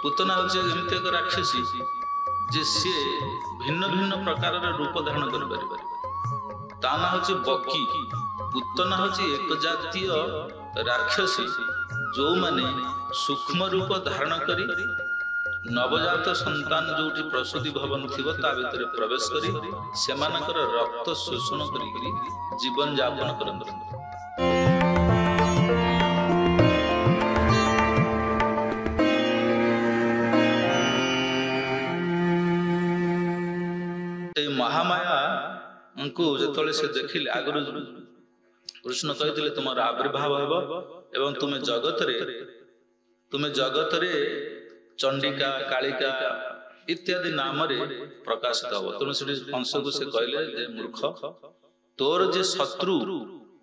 पूतना हूँ एमती एक राक्षसी जे सी भिन्न भिन्न प्रकार रूप धारण कर ता ना हूँ बकी। पूतना हूँ एक जातीय राक्षसी जो माने सूक्ष्म रूप धारण करी नवजात संतान जो प्रसूति भवन थी भीतर प्रवेश करी सेमानकर रक्त शोषण करी जीवन यापन करते। महामाया को जो से देखिले आगु कृष्ण कहते तुम आविर्भाव एवं तुम्हें जगत रे चंडिका कालिका इत्यादि नाम रे प्रकाशित हम। तेणु से कंस को से कहले मूर्ख तोर जे शत्रु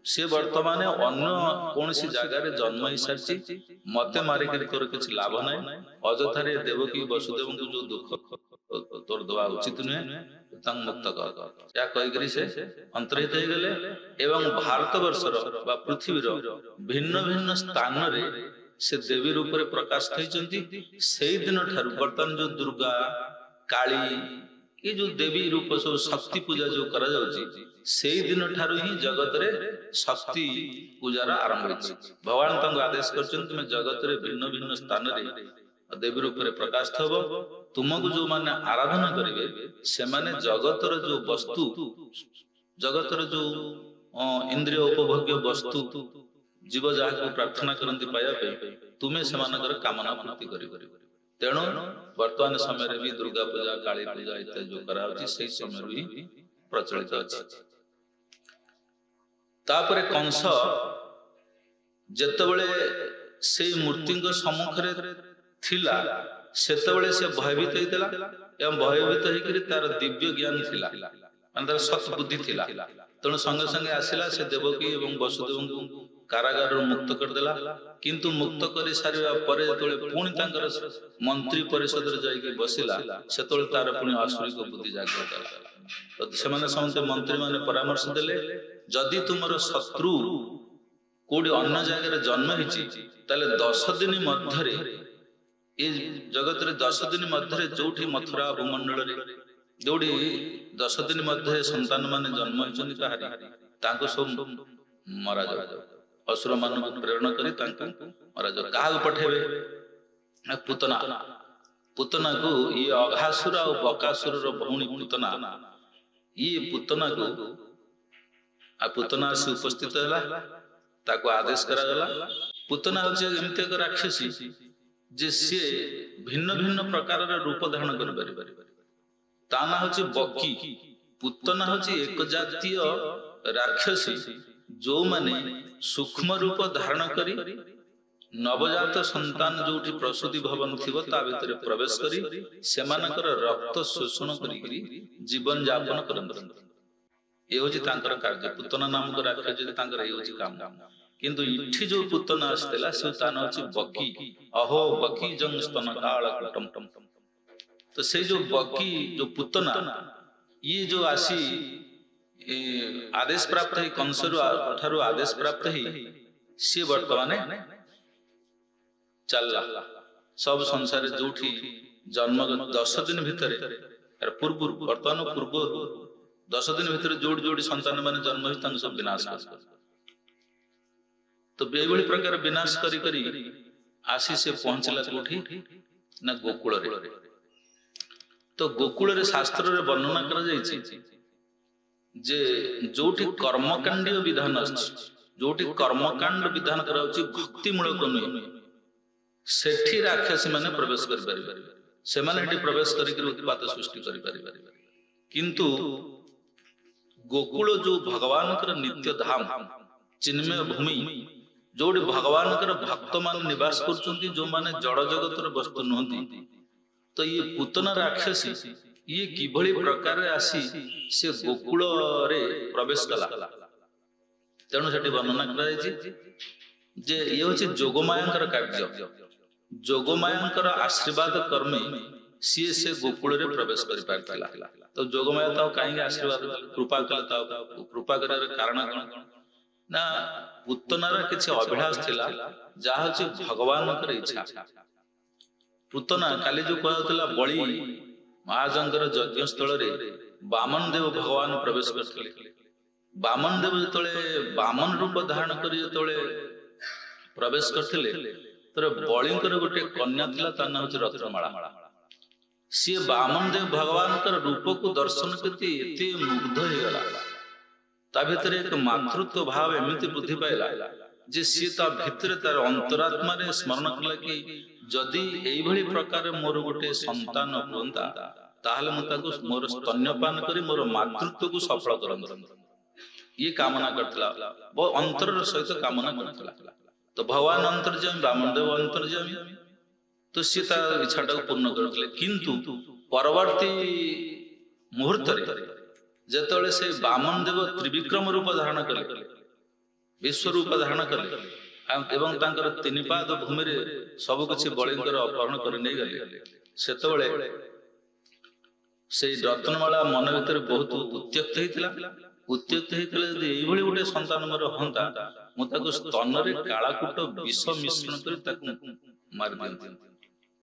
से वर्तमान अन्य कौन सी जगह जन्म ही सारी मते मारिक तोर किसी लाभ ना अजथा देवकी वसुदेव को जो दुख तोर दवा उचित नुहे मुक्त कर या कहीकि से अंतर्हित हो गले एवं भारत वर्षर बा पृथ्वीर भिन्न भिन्न स्थान रे से देवी रूप में प्रकाशित होती। से दिन ठारू बर्तमान जो दुर्गा काली ये जो देवी रूप सब शक्ति पूजा जो करा जाउची से दिन ठारू ही जगत रे शक्ति पूजार आरंभ होती। भगवान तंग आदेश करछन तुम जगत रे भिन्न भिन्न स्थान रे देवी रूप में प्रकाशित हो। तुमको जो माने आराधना करेंगे से माने जगतर जो वस्तु जगतर जो इंद्रिय उपभोग्य वस्तु जीव जहाँ को प्रार्थना करती पाया तुम्हें से कामना पूर्ति कर। तेणु वर्तमान समय भी दुर्गा पूजा काली पूजा इत्यादि जो कराउची से समय ही प्रचलित अछि। तापरे कंस जेतबेले से मूर्ति सम्मुखरे थिला सेतबेले से भयभीत होइतला एवं भयभीत होइकरी तार दिव्य ज्ञान थिला माने तार सत बुद्धि थिला। तेणु संगे संगे आसिला से देवकी एवं वसुदेव को कारागार मुक्त कर देला। किंतु मुक्त कर सारिबा परे जेतबेले पुणी तांकर मंत्री परिषद रे जाई के बसिला सेतबेले तार पुणी आसुरिक बुद्धि जागृत होला। तो सेमाने समस्त मंत्री माने परामर्श देले जदि तुमरो शत्रु कोडी अन्य जगह रे जन्म हिची ताले 10 दिन मध्यरे ये जगत रे 10 दिन मध्य जोठी मथुरा भूमंडल रे जोड़ी 10 दिन मध्य संतान माने जन्म होइछन कहारी तांको सब मरा जाओ असुर मान को प्रेरणा करी तांको मरा जाओ। काहा को पठेबे पूतना पूतना को ये अघासुर और बकासुर रो भौणी पूतना ये पूतना को पूतना से उपस्थित होला ताको आदेश करा गला। पूतना होचे एमते एक राक्षसी जे सी भिन्न भिन्न प्रकार रूप धारण कर ता ना हूँ बकी। पूतना हूँ एक जातीय राक्षसी जो माने सूक्ष्म रूप धारण करी नवजात संतान जो प्रसूति भवन थी भीतर प्रवेश करी सेमानकर रक्त शोषण करी जीवन यापन करते। ये हूँ कार्य पूतना नामक राक्षसी काम। किंतु इठी जो पूतना आसला से तान हूँ बकी अहो बकी जंग स्तन काल कुटम। तो से जो बकी जो पूतना ये जो आसी आदेश प्राप्त है कंस ठारू आदेश प्राप्त है सी वर्तमान चलला सब संसार जो जन्म 10 दिन भितर पूर्व वर्तमान पूर्व 10 दिन भितर जोड़ी जोड़ी संतान मान जन्म हो सब विनाश कर। तो बेबली प्रकार विनाश करी करी आशी से पहुंचला कोठी ना गोकुल रे। तो गोकुल रे शास्त्र रे वर्णना करा जायछि जे जोठी कर्मकांडीय विधान अछि जोठी कर्मकांड विधान कराउछि भक्ति मूलक नुहे सेठी राक्षसी माने प्रवेश करि परिबे से माने एठी प्रवेश करी करी उत्पाद सृष्टि करि परिबे। किंतु गोकुल जो भगवान कर नित्य धाम चिन्मय भूमि जोड़ी भगवान कर भक्त मान निवास कर जो माने जड़ जगत वस्तु नुहति। तो ये पूतना राक्षसी ये किभली प्रकार आसी से गोकुल रे प्रवेश कला। तेणु से वर्णना कर ये हूँ जोगमायांकर कार्य। जोगमायांकर आशीर्वाद कर्मे सी से गोकुल रे प्रवेश कर पारथिला। तो जोगमाया तो कहीं आशीर्वाद कृपा कले कृपा कर कारण कौन ना पूतनार किसी अभिलाष थिला जहा हूँ भगवान इच्छा ପୂତନା କାଲି ଯୋଉ କୁହାଯାଉଥିଲା ବଳି ମହାରାଜଙ୍କର ଯଜ୍ଞ ସ୍ଥଳରେ ବାମନ ଦେବ ଭଗବାନ ପ୍ରବେଶ କରିଥିଲେ। ବାମନ ଦେବ ଯେତେବେଳେ ବାମନ ରୂପ ଧାରଣ କରି ଯେତେବେଳେ ପ୍ରବେଶ କରିଥିଲେ, ତୋର ବଳିଙ୍କର ଗୋଟେ କନ୍ୟା ଥିଲା, ତା ନାଁ ହଉଛି ରତ୍ନମାଳା। ସିଏ ବାମନ ଦେବ ଭଗବାନଙ୍କର ରୂପକୁ ଦର୍ଶନ କରି ଏତେ ମୁଗ୍ଧ ହେଇଗଲା, ତା ଭିତରେ ଏକ ମାତୃତ୍ୱ ଭାବ ଏମିତି ବୃଦ୍ଧି ପାଇଲା ଯେ ସିଏ ତା ଭିତରେ ତାର ଅନ୍ତରାତ୍ମାରେ ସ୍ମରଣ କଲା କି ଯଦି ଏଇଭଳି ପ୍ରକାର ମୋର ଗୋଟେ ସନ୍ତାନ ହୁଅନ୍ତା ତାହେଲେ ମୁଁ ତାକୁ ମୋର ସ୍ତନ୍ୟପାନ କରି ମୋର ମାତୃତ୍ୱକୁ ସଫଳ କରନ୍ତି। ଇଏ କାମନା କରିଥିଲା, ଅନ୍ତରର ସହିତ କାମନା କରିଥିଲା। ତ ଭଗବାନ ଅନ୍ତର୍ଯାମୀ, ବାମନ ଦେବ ଅନ୍ତର୍ଯାମୀ, ତ ସିଏ ତା ଇଚ୍ଛାଟାକୁ ପୂର୍ଣ୍ଣ କରୁଥିଲେ। କିନ୍ତୁ ପରବର୍ତ୍ତୀ ମୁହୂର୍ତ୍ତରେ ଯେତେବେଳେ ସେ ବାମନ ଦେବ ତ୍ରିବିକ୍ରମ ରୂପ ଧାରଣ କଲେ, ବିଶ୍ୱ ରୂପ ଧାରଣ କଲେ ଏବଂ ତାଙ୍କର 3 ପାଦ ଭୂମିରେ ସବୁ କିଛି ବଳିଙ୍କର ଅପହରଣ କରି ନେଇଗଲେ, ସେତେବେଳେ ସେଇ ରତ୍ନମାଳା ମନ ଭିତରେ ବହୁତ ଉତ୍ତ୍ୟକ୍ତ ହେଇଥିଲା। ଉତ୍ତ୍ୟକ୍ତ ହେଇଥିଲେ ଯଦି ଏଇଭଳି ଗୋଟେ ସନ୍ତାନ ମୋର ହୁଅନ୍ତା, ମୁଁ ତାକୁ ସ୍ତନରେ କାଳାକୁଟ ବିଷ ମିଶ୍ରଣ କରି ତାକୁ ମାରି ଦିଅନ୍ତି।